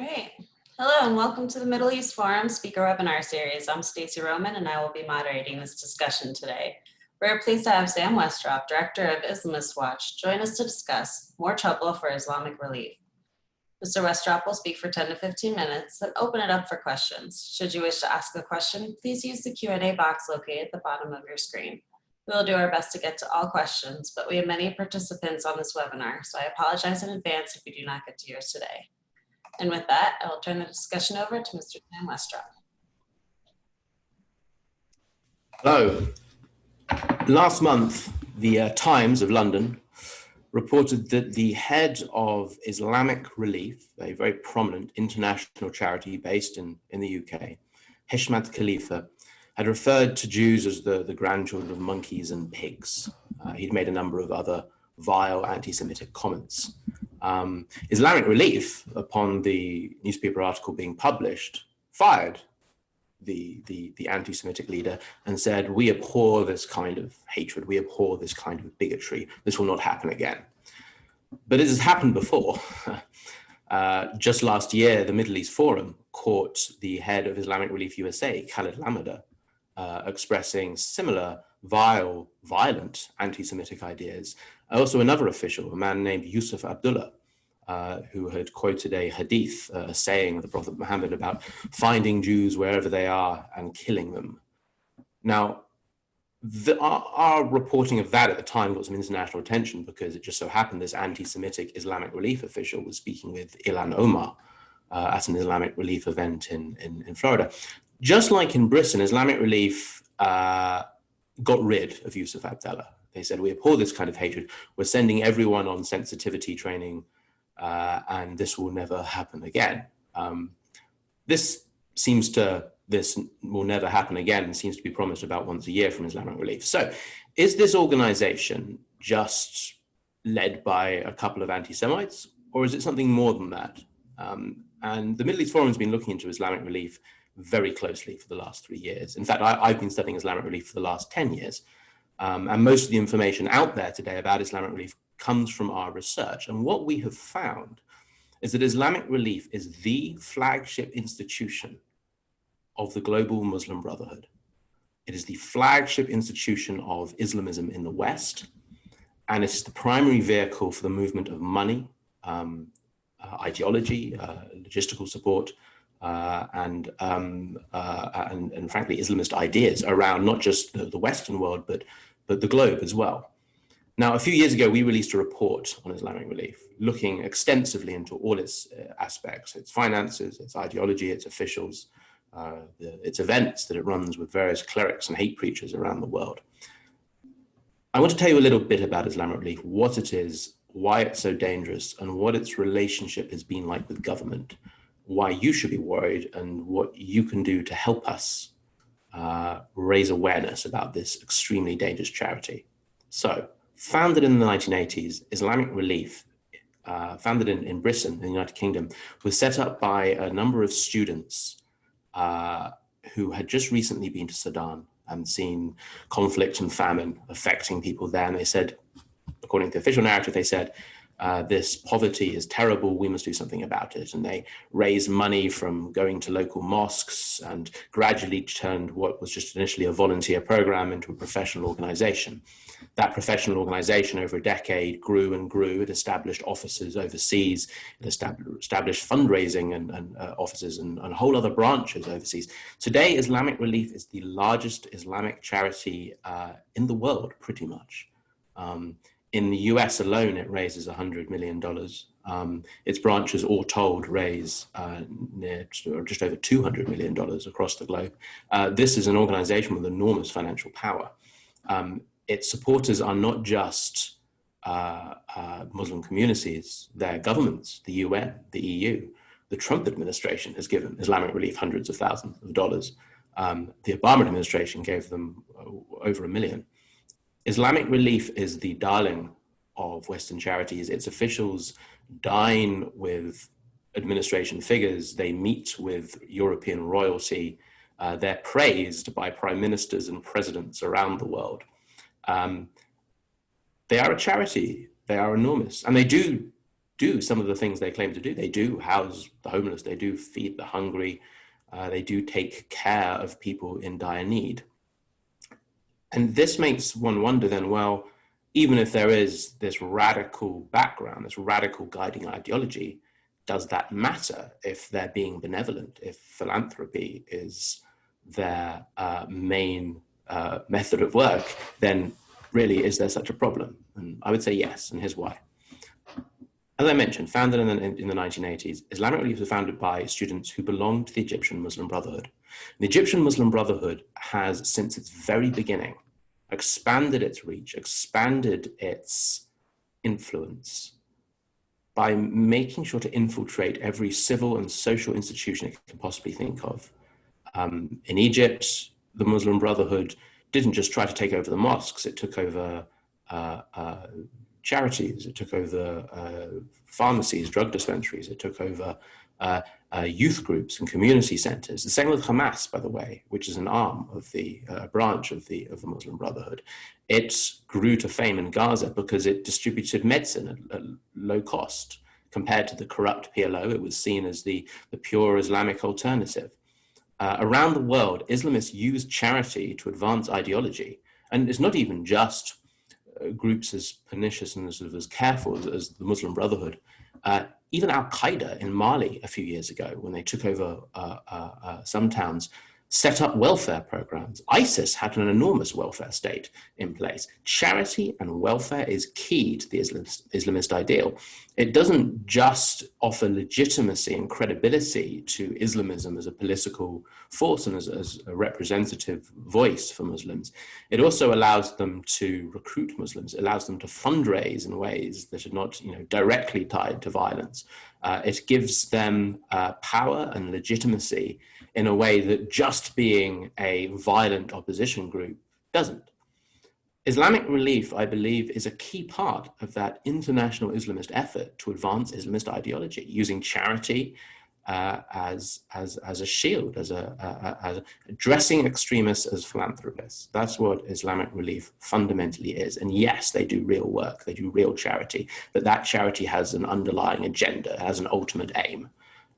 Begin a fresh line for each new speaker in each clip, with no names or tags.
right. Hello and welcome to the Middle East Forum Speaker Webinar Series. I'm Stacey Roman and I will be moderating this discussion today. We're pleased to have Sam Westrop, Director of Islamist Watch, join us to discuss more trouble for Islamic Relief. Mr. Westrop will speak for 10 to 15 minutes and open it up for questions. Should you wish to ask a question, please use the Q&A box located at the bottom of your screen. We will do our best to get to all questions, but we have many participants on this webinar, so I apologize in advance if we do not get to yours today. And with that, I will turn the discussion over to Mr. Sam Westrop.
Hello. Last month, the Times of London reported that the head of Islamic Relief, a very prominent international charity based in the UK, Hishmat Khalifa, had referred to Jews as the grandchildren of monkeys and pigs. He'd made a number of other vile anti-Semitic comments. Islamic Relief, upon the newspaper article being published, fired the anti-Semitic leader and said, "We abhor this kind of hatred, we abhor this kind of bigotry, this will not happen again." But it has happened before. Just last year, the Middle East Forum caught the head of Islamic Relief USA, Khalid Lamada, expressing similar violent anti-Semitic ideas. Also another official, a man named Yusuf Abdullah, who had quoted a hadith, a saying of the Prophet Muhammad about finding Jews wherever they are and killing them. Now, our reporting of that at the time got some international attention because it just so happened this anti-Semitic Islamic Relief official was speaking with Ilhan Omar at an Islamic Relief event in Florida. Just like in Britain, Islamic Relief got rid of Yusuf Abdullah. They said, "We abhor this kind of hatred. We're sending everyone on sensitivity training, and this will never happen again." This will never happen again seems to be promised about once a year from Islamic Relief. So is this organization just led by a couple of anti-Semites, or is it something more than that? And the Middle East Forum has been looking into Islamic Relief very closely for the last 3 years. In fact, I've been studying Islamic Relief for the last 10 years. And most of the information out there today about Islamic Relief comes from our research. And what we have found is that Islamic Relief is the flagship institution of the global Muslim Brotherhood. It is the flagship institution of Islamism in the West, and it's the primary vehicle for the movement of money, ideology, logistical support, and frankly, Islamist ideas around not just the Western world, but the globe as well. Now, a few years ago, we released a report on Islamic Relief, looking extensively into all its aspects, its finances, its ideology, its officials, its events that it runs with various clerics and hate preachers around the world. I want to tell you a little bit about Islamic Relief, what it is, why it's so dangerous, and what its relationship has been like with government, why you should be worried, and what you can do to help us raise awareness about this extremely dangerous charity. So, founded in the 1980s, Islamic Relief, founded in Britain, in the United Kingdom, was set up by a number of students who had just recently been to Sudan and seen conflict and famine affecting people there. And they said, according to the official narrative, they said, this poverty is terrible, we must do something about it. And they raised money from going to local mosques and gradually turned what was just initially a volunteer program into a professional organization. That professional organization over a decade grew and grew. It established offices overseas. It established fundraising and offices and whole other branches overseas. Today, Islamic Relief is the largest Islamic charity in the world, pretty much. In the US alone, it raises $100 million. Its branches, all told, raise just over $200 million across the globe. This is an organization with enormous financial power. Its supporters are not just Muslim communities, they're governments, the UN, the EU. The Trump administration has given Islamic Relief hundreds of thousands of dollars. The Obama administration gave them over $1 million. Islamic Relief is the darling of Western charities. Its officials dine with administration figures. They meet with European royalty. They're praised by prime ministers and presidents around the world. They are a charity. They are enormous. And they do do some of the things they claim to do. They do house the homeless, they do feed the hungry, they do take care of people in dire need. And this makes one wonder then, well, even if there is this radical background, this radical guiding ideology, does that matter if they're being benevolent, if philanthropy is their main method of work? Then really, is there such a problem? And I would say yes, and here's why. As I mentioned, founded in the 1980s, Islamic Relief was founded by students who belonged to the Egyptian Muslim Brotherhood. The Egyptian Muslim Brotherhood has, since its very beginning, expanded its reach, expanded its influence by making sure to infiltrate every civil and social institution it can possibly think of. In Egypt, the Muslim Brotherhood didn't just try to take over the mosques, it took over charities, it took over pharmacies, drug dispensaries, it took over youth groups and community centers. The same with Hamas, by the way, which is an arm of the branch of the Muslim Brotherhood. It grew to fame in Gaza because it distributed medicine at low cost. Compared to the corrupt PLO, it was seen as the pure Islamic alternative. Around the world, Islamists use charity to advance ideology. And it's not even just groups as pernicious and as careful as the Muslim Brotherhood. Even Al-Qaeda in Mali a few years ago, when they took over some towns, set up welfare programs. ISIS had an enormous welfare state in place. Charity and welfare is key to the Islamist ideal. It doesn't just offer legitimacy and credibility to Islamism as a political force and as a representative voice for Muslims. It also allows them to recruit Muslims. It allows them to fundraise in ways that are not, directly tied to violence. It gives them power and legitimacy in a way that just being a violent opposition group doesn't. Islamic Relief, I believe, is a key part of that international Islamist effort to advance Islamist ideology, using charity as a shield, as addressing extremists as philanthropists. That's what Islamic Relief fundamentally is. And yes, they do real work, they do real charity, but that charity has an underlying agenda, has an ultimate aim.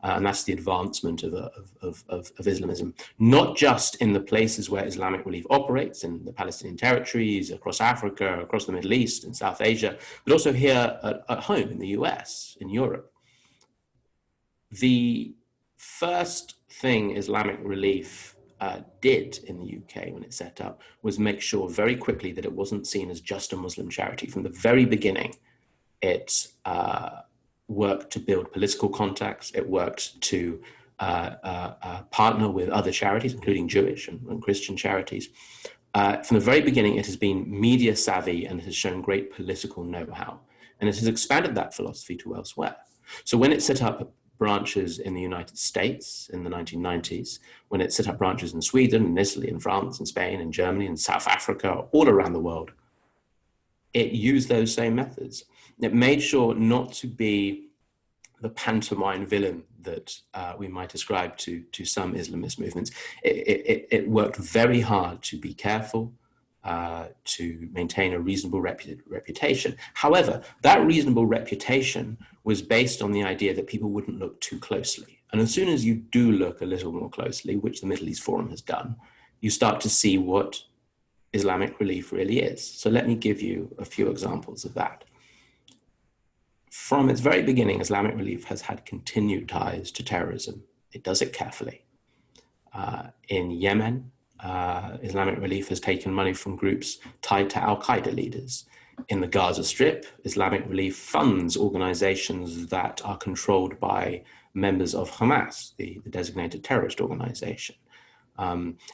And that's the advancement of Islamism, not just in the places where Islamic Relief operates, in the Palestinian territories, across Africa, across the Middle East, in South Asia, but also here at home in the US, in Europe. The first thing Islamic Relief did in the UK when it set up was make sure very quickly that it wasn't seen as just a Muslim charity. From the very beginning, it worked to build political contacts. It worked to partner with other charities, including Jewish and Christian charities. From the very beginning, it has been media savvy and has shown great political know-how. And it has expanded that philosophy to elsewhere. So when it set up branches in the United States in the 1990s, when it set up branches in Sweden and Italy and France and Spain and Germany and South Africa, all around the world, it used those same methods. It made sure not to be the pantomime villain that we might ascribe to some Islamist movements. It worked very hard to be careful, to maintain a reasonable reputation. However, that reasonable reputation was based on the idea that people wouldn't look too closely. And as soon as you do look a little more closely, which the Middle East Forum has done, you start to see what Islamic Relief really is. So let me give you a few examples of that. From its very beginning, Islamic Relief has had continued ties to terrorism. It does it carefully. In Yemen, Islamic Relief has taken money from groups tied to Al-Qaeda leaders. In the Gaza Strip, Islamic Relief funds organizations that are controlled by members of Hamas, the designated terrorist organization.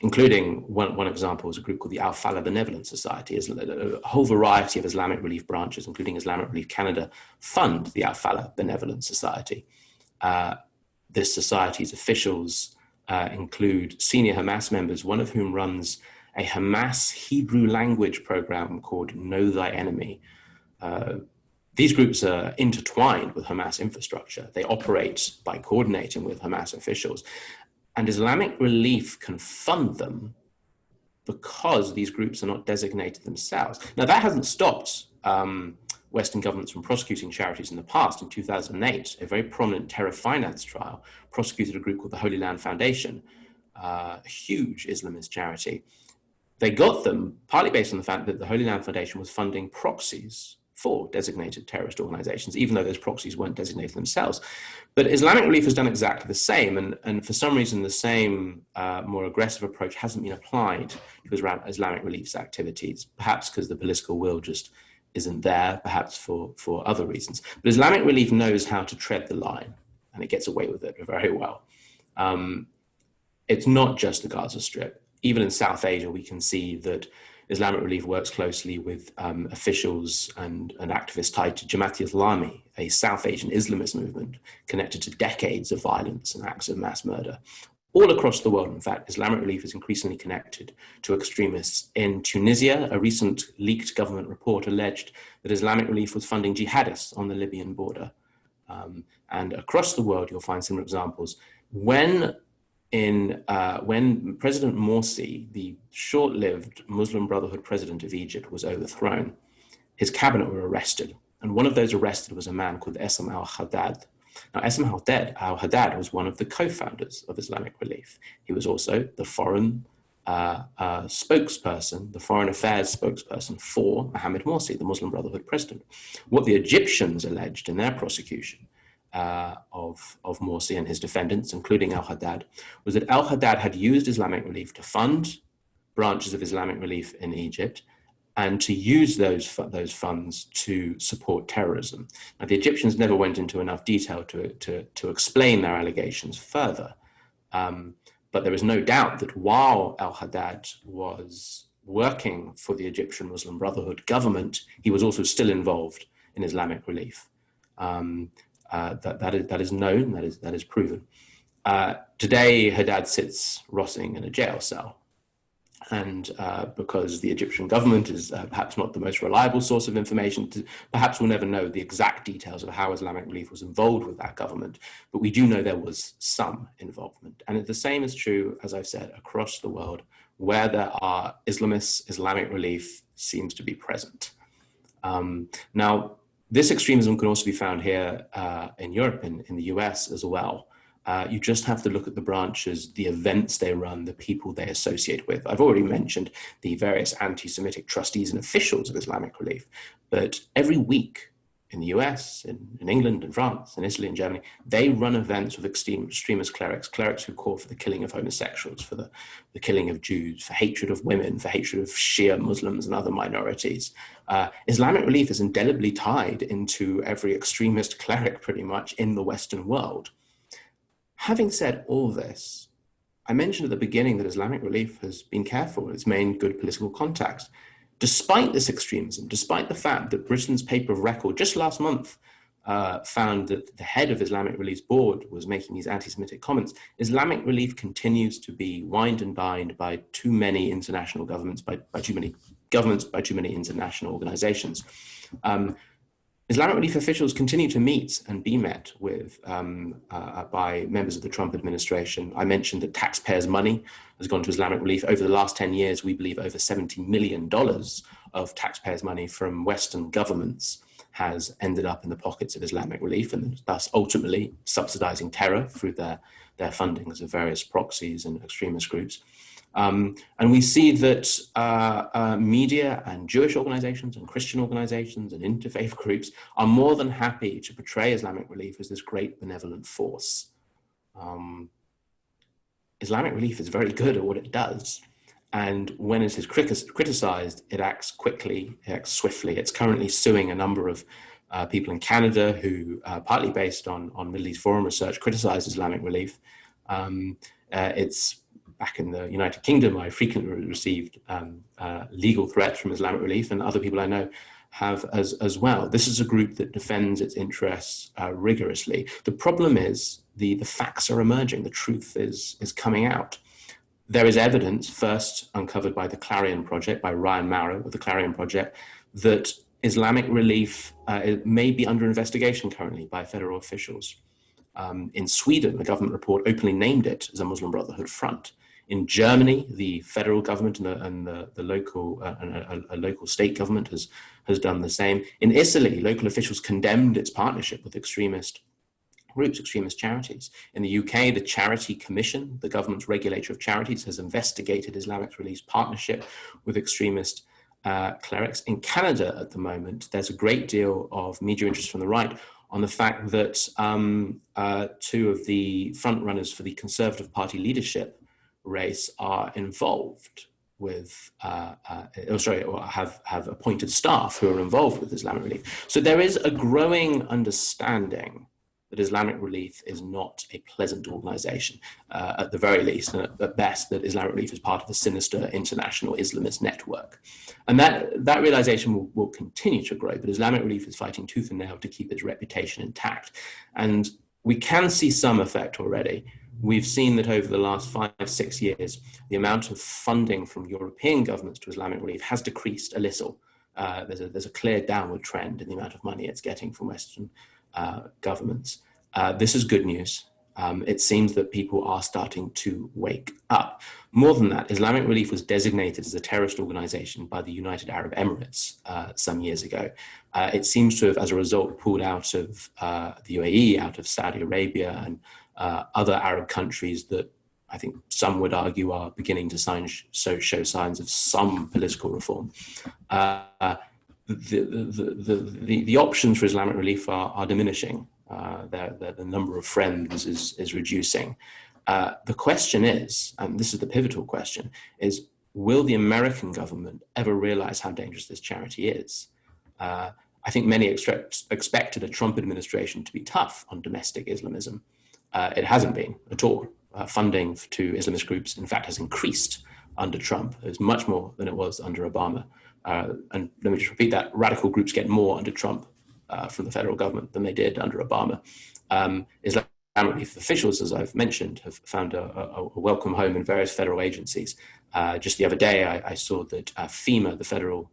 Including one example is a group called the Al-Falah Benevolent Society. A whole variety of Islamic Relief branches, including Islamic Relief Canada, fund the Al-Falah Benevolent Society. This society's officials include senior Hamas members, one of whom runs a Hamas Hebrew language program called Know Thy Enemy. These groups are intertwined with Hamas infrastructure. They operate by coordinating with Hamas officials. And Islamic Relief can fund them because these groups are not designated themselves. Now, that hasn't stopped Western governments from prosecuting charities in the past. In 2008, a very prominent terror finance trial prosecuted a group called the Holy Land Foundation, a huge Islamist charity. They got them partly based on the fact that the Holy Land Foundation was funding proxies for designated terrorist organizations, even though those proxies weren't designated themselves. But Islamic Relief has done exactly the same, and for some reason, the same more aggressive approach hasn't been applied to Islamic Relief's activities, perhaps because the political will just isn't there, perhaps for other reasons. But Islamic Relief knows how to tread the line, and it gets away with it very well. It's not just the Gaza Strip. Even in South Asia, we can see that Islamic Relief works closely with officials and activists tied to Jamaat Islami, a South Asian Islamist movement connected to decades of violence and acts of mass murder. All across the world, in fact, Islamic Relief is increasingly connected to extremists. In Tunisia, a recent leaked government report alleged that Islamic Relief was funding jihadists on the Libyan border. And across the world, you'll find similar examples. When President Morsi, the short-lived Muslim Brotherhood president of Egypt, was overthrown, his cabinet were arrested. And one of those arrested was a man called Essam al-Haddad. Now, Essam al-Haddad was one of the co-founders of Islamic Relief. He was also the foreign spokesperson, the foreign affairs spokesperson for Mohammed Morsi, the Muslim Brotherhood president. What the Egyptians alleged in their prosecution of Morsi and his defendants, including al-Haddad, was that al-Haddad had used Islamic Relief to fund branches of Islamic Relief in Egypt and to use those funds to support terrorism. Now, the Egyptians never went into enough detail to explain their allegations further. But there is no doubt that while al-Haddad was working for the Egyptian Muslim Brotherhood government, he was also still involved in Islamic Relief. That is known, that is proven. Today, Haddad sits rotting in a jail cell. And because the Egyptian government is perhaps not the most reliable source of information, perhaps we'll never know the exact details of how Islamic Relief was involved with that government, but we do know there was some involvement. And the same is true, as I've said, across the world, where there are Islamists, Islamic Relief seems to be present. Now, this extremism can also be found here in Europe, in the US as well. You just have to look at the branches, the events they run, the people they associate with. I've already mentioned the various anti-Semitic trustees and officials of Islamic Relief, but every week in the US, in England, in France, in Italy, and Germany, they run events with extremist clerics who call for the killing of homosexuals, for the killing of Jews, for hatred of women, for hatred of Shia Muslims and other minorities. Islamic Relief is indelibly tied into every extremist cleric pretty much in the Western world. Having said all this, I mentioned at the beginning that Islamic Relief has been careful in its main good political contacts. Despite this extremism, despite the fact that Britain's paper of record just last month found that the head of Islamic Relief's board was making these anti-Semitic comments, Islamic Relief continues to be wined and dined by too many international governments, by too many governments, by too many international organizations. Islamic Relief officials continue to meet and be met with by members of the Trump administration. I mentioned that taxpayers' money has gone to Islamic Relief. Over the last 10 years, we believe over $70 million of taxpayers' money from Western governments has ended up in the pockets of Islamic Relief, and thus ultimately subsidizing terror through their fundings of various proxies and extremist groups. And we see that media and Jewish organizations and Christian organizations and interfaith groups are more than happy to portray Islamic Relief as this great benevolent force. Islamic Relief is very good at what it does. And when it is criticized, it acts quickly, it acts swiftly. It's currently suing a number of people in Canada who, partly based on Middle East Forum research, criticize Islamic Relief. It's back in the United Kingdom, I frequently received legal threats from Islamic Relief, and other people I know have as well. This is a group that defends its interests rigorously. The problem is the facts are emerging, the truth is coming out. There is evidence first uncovered by the Clarion Project, by Ryan Mauro of the Clarion Project, that Islamic Relief may be under investigation currently by federal officials. In Sweden, the government report openly named it as a Muslim Brotherhood front. In Germany, the federal government and the local a local state government has done the same. In Italy, local officials condemned its partnership with extremist groups, extremist charities. In the UK, the Charity Commission, the government's regulator of charities, has investigated Islamic Relief's partnership with extremist clerics. In Canada at the moment, there's a great deal of media interest from the right on the fact that two of the frontrunners for the Conservative Party leadership race are involved with, or have appointed staff who are involved with Islamic Relief. So there is a growing understanding that Islamic Relief is not a pleasant organization, at the very least, and at best, that Islamic Relief is part of a sinister international Islamist network. And that realization will continue to grow, but Islamic Relief is fighting tooth and nail to keep its reputation intact. And we can see some effect already. We've seen that over the last 5-6 years, the amount of funding from European governments to Islamic Relief has decreased a little. There's a clear downward trend in the amount of money it's getting from Western governments. This is good news. It seems that people are starting to wake up. More than that, Islamic Relief was designated as a terrorist organization by the United Arab Emirates some years ago. It seems to have, as a result, pulled out of the UAE, out of Saudi Arabia, and other Arab countries that I think some would argue are beginning to show signs of some political reform. The options for Islamic Relief are diminishing. The number of friends is reducing. The question is, and this is the pivotal question, is will the American government ever realize how dangerous this charity is? I think many expected a Trump administration to be tough on domestic Islamism. It hasn't been at all. Funding to Islamist groups, in fact, has increased under Trump. It's much more than it was under Obama. And let me just repeat that, radical groups get more under Trump from the federal government than they did under Obama. Islamic Relief officials, as I've mentioned, have found a welcome home in various federal agencies. Just the other day, I saw that FEMA, the Federal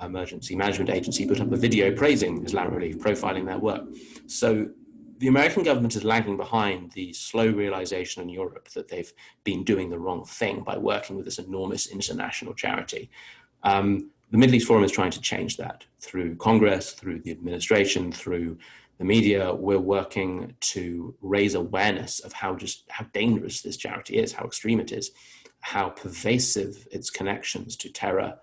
Emergency Management Agency, put up a video praising Islamic Relief, profiling their work. So the American government is lagging behind the slow realization in Europe that they've been doing the wrong thing by working with this enormous international charity. The Middle East Forum is trying to change that through Congress, through the administration, through the media. We're working to raise awareness of how dangerous this charity is, how extreme it is, how pervasive its connections to terror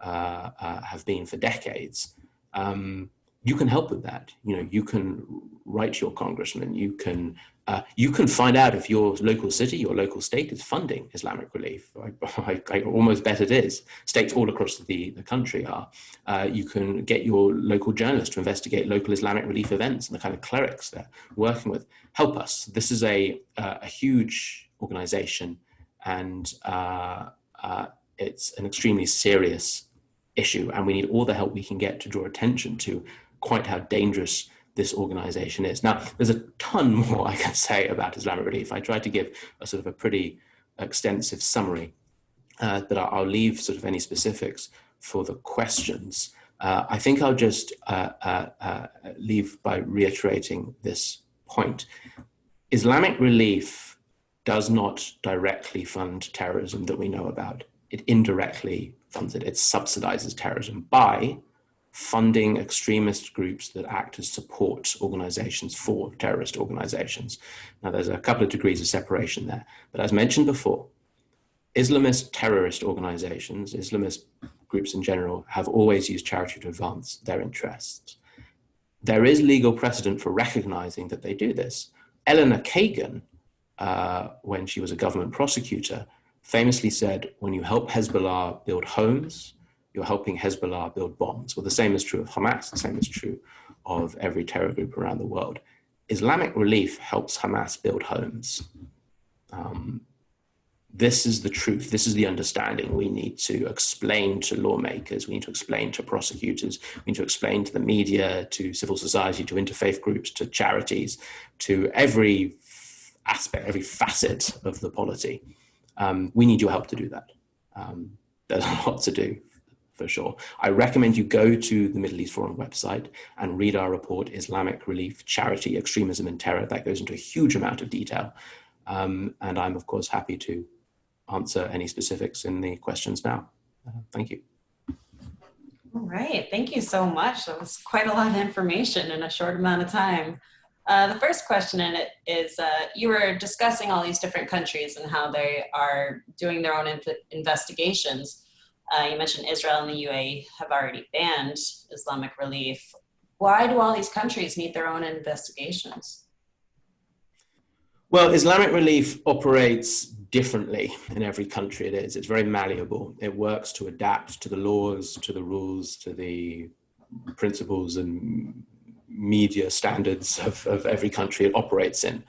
have been for decades. You can help with that. You can write to your congressman. You can find out if your local city, your local state is funding Islamic Relief. I almost bet it is. States all across the country are. You can get your local journalists to investigate local Islamic Relief events and the kind of clerics they're working with. Help us. This is a huge organization, and it's an extremely serious issue, and we need all the help we can get to draw attention to quite how dangerous this organization is. Now, there's a ton more I can say about Islamic Relief. I tried to give a sort of a pretty extensive summary, but I'll leave sort of any specifics for the questions. I think I'll just leave by reiterating this point. Islamic Relief does not directly fund terrorism that we know about. It indirectly funds it. It subsidizes terrorism by funding extremist groups that act as support organizations for terrorist organizations. Now, there's a couple of degrees of separation there. But as mentioned before, Islamist terrorist organizations, Islamist groups in general, have always used charity to advance their interests. There is legal precedent for recognizing that they do this. Eleanor Kagan, when she was a government prosecutor, famously said, when you help Hezbollah build homes, you're helping Hezbollah build bombs. Well, the same is true of Hamas, the same is true of every terror group around the world. Islamic Relief helps Hamas build homes. This is the truth. This is the understanding we need to explain to lawmakers. We need to explain to prosecutors. We need to explain to the media, to civil society, to interfaith groups, to charities, to every aspect, every facet of the polity. We need your help to do that. There's a lot to do, for sure. I recommend you go to the Middle East Forum website and read our report, Islamic Relief, Charity, Extremism and Terror. That goes into a huge amount of detail. And I'm, of course, happy to answer any specifics in the questions now. Thank you.
All right, thank you so much. That was quite a lot of information in a short amount of time. The first question in it is, you were discussing all these different countries and how they are doing their own investigations. You mentioned Israel and the UAE have already banned Islamic Relief. Why do all these countries need their own investigations?
Well, Islamic Relief operates differently in every country it is. It's very malleable. It works to adapt to the laws, to the rules, to the principles and media standards of every country it operates in.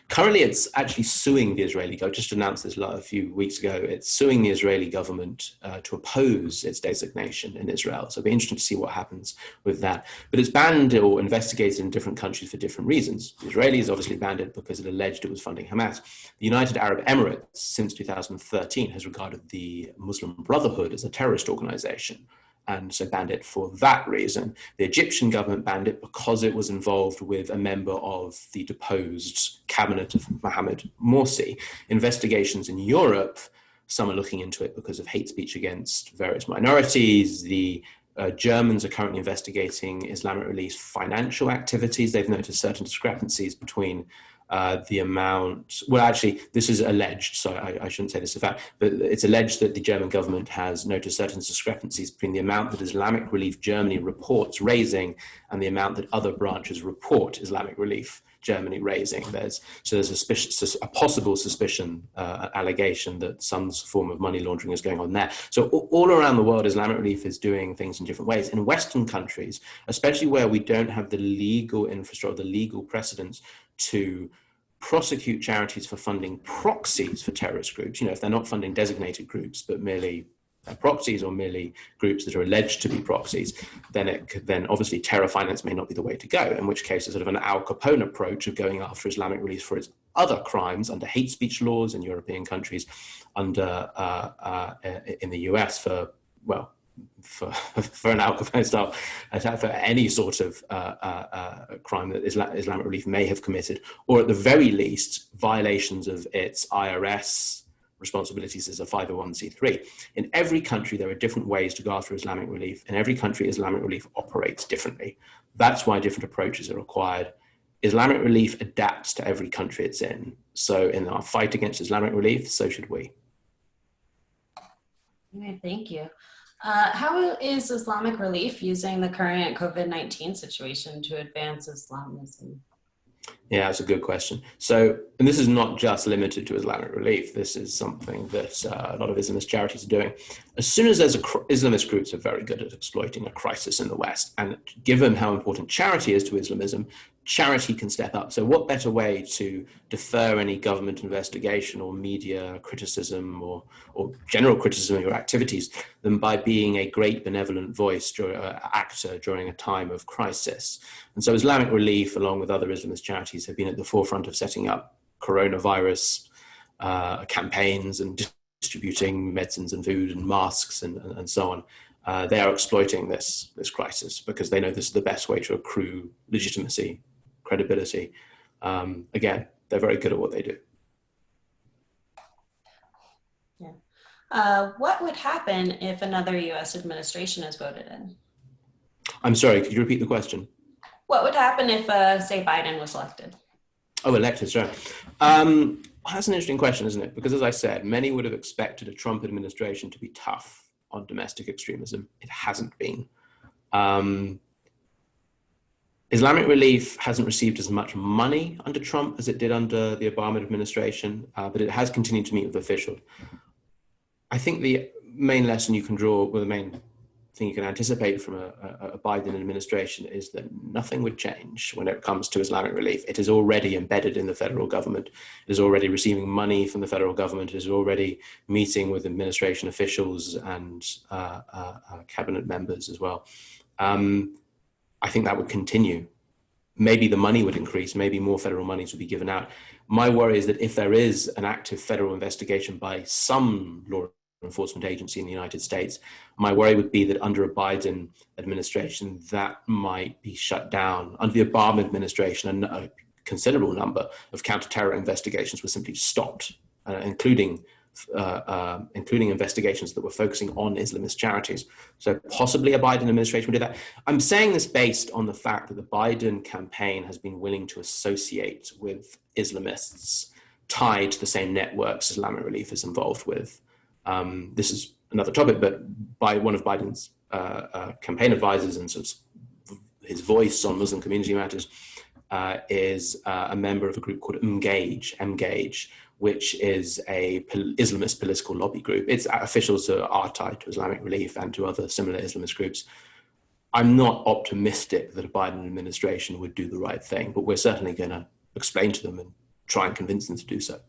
Currently, it's actually suing the Israeli government. Just announced this a few weeks ago. It's suing the Israeli government to oppose its designation in Israel. So it'll be interesting to see what happens with that. But it's banned or investigated in different countries for different reasons. The Israelis obviously banned it because it alleged it was funding Hamas. The United Arab Emirates, since 2013, has regarded the Muslim Brotherhood as a terrorist organization, and so banned it for that reason. The Egyptian government banned it because it was involved with a member of the deposed cabinet of Mohamed Morsi. Investigations in Europe, some are looking into it because of hate speech against various minorities. The Germans are currently investigating Islamic Relief's financial activities. They've noticed certain discrepancies between the amount, well, actually, this is alleged, so I shouldn't say this is a fact, but it's alleged that the German government has noticed certain discrepancies between the amount that Islamic Relief Germany reports raising and the amount that other branches report Islamic Relief Germany raising. There's a possible suspicion, allegation that some form of money laundering is going on there. So all around the world, Islamic Relief is doing things in different ways. In Western countries, especially where we don't have the legal infrastructure, the legal precedents to prosecute charities for funding proxies for terrorist groups, if they're not funding designated groups, but merely proxies or merely groups that are alleged to be proxies, then obviously terror finance may not be the way to go, in which case a sort of an Al Capone approach of going after Islamic Relief for its other crimes under hate speech laws in European countries, under in the US for an Al Capone style attack, for any sort of crime that Islamic Relief may have committed, or at the very least violations of its IRS responsibilities as a 501c3. In every country, there are different ways to go after Islamic Relief. In every country, Islamic Relief operates differently. That's why different approaches are required. Islamic Relief adapts to every country it's in. So in our fight against Islamic Relief, so should we.
Okay, thank you. How is Islamic Relief using the current COVID-19 situation to advance Islamism?
Yeah, that's a good question. So, and this is not just limited to Islamic Relief. This is something that a lot of Islamist charities are doing. As soon as Islamist groups are very good at exploiting a crisis in the West, and given how important charity is to Islamism, charity can step up. So what better way to defer any government investigation or media criticism or general criticism of your activities than by being a great benevolent voice actor during a time of crisis. And so Islamic Relief, along with other Islamist charities, have been at the forefront of setting up coronavirus campaigns and distributing medicines and food and masks and so on. They are exploiting this crisis because they know this is the best way to accrue legitimacy, credibility. Again, they're very good at what they do.
Yeah. What would happen if another US administration is voted in?
I'm sorry, could you repeat the question?
What would happen if, say, Biden was elected?
Oh, elected, sorry. That's an interesting question, isn't it? Because as I said, many would have expected a Trump administration to be tough on domestic extremism. It hasn't been. Islamic Relief hasn't received as much money under Trump as it did under the Obama administration, but it has continued to meet with officials. I think the main lesson you can draw, well, the main thing you can anticipate from a Biden administration is that nothing would change when it comes to Islamic Relief. It is already embedded in the federal government. It is already receiving money from the federal government. It is already meeting with administration officials and cabinet members as well. I think that would continue. Maybe the money would increase. Maybe more federal monies would be given out. My worry is that if there is an active federal investigation by some law enforcement agency in the United States, my worry would be that under a Biden administration, that might be shut down. Under the Obama administration, a considerable number of counter-terror investigations were simply stopped, including including investigations that were focusing on Islamist charities. So possibly a Biden administration would do that. I'm saying this based on the fact that the Biden campaign has been willing to associate with Islamists tied to the same networks Islamic Relief is involved with. This is another topic, but by one of Biden's campaign advisors and sort of his voice on Muslim community matters is a member of a group called Mgage, which is a Islamist political lobby group. Its officials are tied to Islamic Relief and to other similar Islamist groups. I'm not optimistic that a Biden administration would do the right thing, but we're certainly going to explain to them and try and convince them to do so.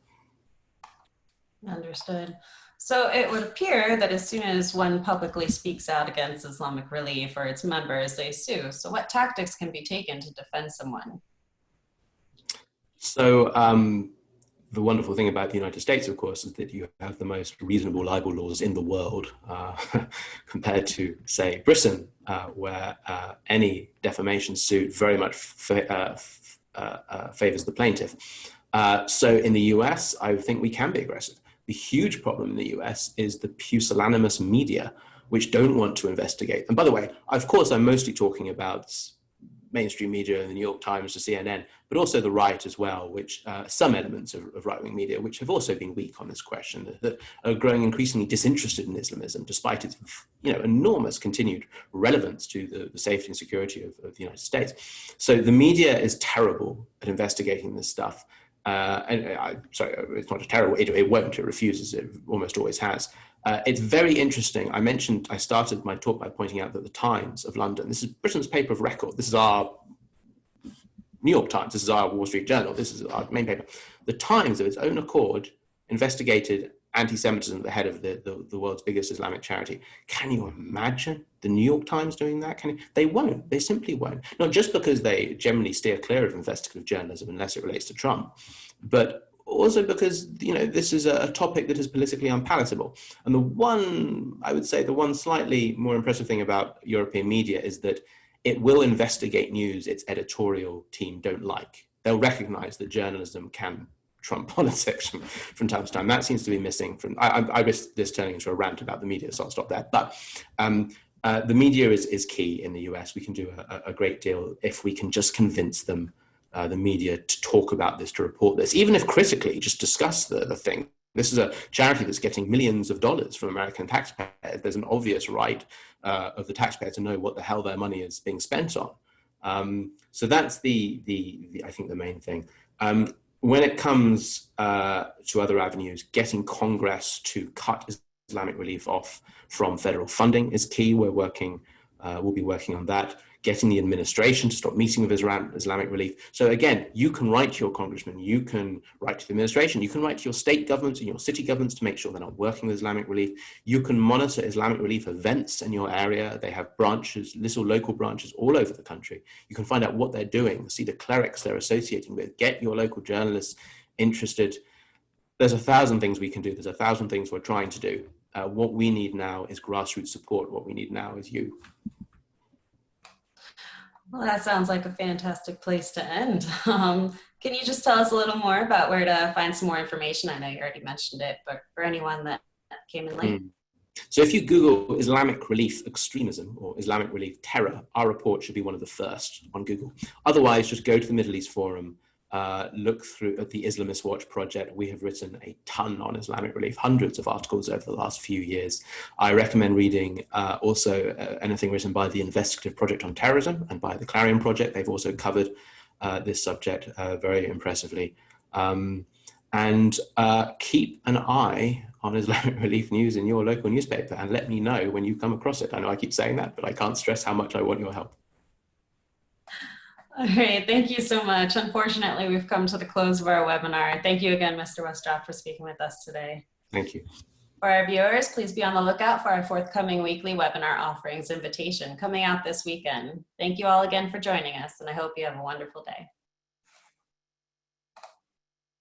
Understood. So it would appear that as soon as one publicly speaks out against Islamic Relief or its members, they sue. So what tactics can be taken to defend someone?
So the wonderful thing about the United States, of course, is that you have the most reasonable libel laws in the world compared to, say, Britain, where any defamation suit very much favors the plaintiff. So in the US, I think we can be aggressive. The huge problem in the US is the pusillanimous media, which don't want to investigate. And by the way, of course, I'm mostly talking about mainstream media, the New York Times, the CNN, but also the right as well, which some elements of right-wing media, which have also been weak on this question, that are growing increasingly disinterested in Islamism, despite its enormous continued relevance to the safety and security of the United States. So the media is terrible at investigating this stuff. Sorry, it's not just terrible, it won't, it refuses, it almost always has. It's very interesting. I started my talk by pointing out that the Times of London, this is Britain's paper of record, this is our New York Times, this is our Wall Street Journal, this is our main paper. The Times, of its own accord, investigated anti-Semitism at the head of the world's biggest Islamic charity. Can you imagine the New York Times doing that? They won't, they simply won't. Not just because they generally steer clear of investigative journalism unless it relates to Trump, but also because, this is a topic that is politically unpalatable. And I would say the one slightly more impressive thing about European media is that it will investigate news its editorial team don't like. They'll recognize that journalism can trump politics from time to time. That seems to be missing from, I risk this turning into a rant about the media, so I'll stop there. But the media is key in the US. We can do a great deal if we can just convince them, the media, to talk about this, to report this, even if critically, just discuss the thing. This is a charity that's getting millions of dollars from American taxpayers. There's an obvious right of the taxpayer to know what the hell their money is being spent on. So that's I think the main thing. When it comes to other avenues, getting Congress to cut Islamic Relief off from federal funding is key. We'll be working on that. Getting the administration to stop meeting with Islamic Relief. So again, you can write to your congressman, you can write to the administration, you can write to your state governments and your city governments to make sure they're not working with Islamic Relief. You can monitor Islamic Relief events in your area. They have branches, little local branches all over the country. You can find out what they're doing, see the clerics they're associating with, get your local journalists interested. There's 1,000 things we can do. There's 1,000 things we're trying to do. What we need now is grassroots support. What we need now is you.
Well, that sounds like a fantastic place to end. Can you just tell us a little more about where to find some more information? I know you already mentioned it, but for anyone that came in late.
So if you Google Islamic Relief extremism or Islamic Relief terror, our report should be one of the first on Google. Otherwise, just go to the Middle East Forum, look through at the Islamist Watch project. We have written a ton on Islamic Relief, hundreds of articles over the last few years. I recommend reading also anything written by the Investigative Project on Terrorism and by the Clarion Project. They've also covered this subject very impressively. And keep an eye on Islamic Relief news in your local newspaper and let me know when you come across it. I know I keep saying that, but I can't stress how much I want your help.
All right, thank you so much. Unfortunately, we've come to the close of our webinar. Thank you again, Mr. Westrop, for speaking with us today.
Thank you.
For our viewers, please be on the lookout for our forthcoming weekly webinar offerings invitation coming out this weekend. Thank you all again for joining us, and I hope you have a wonderful day.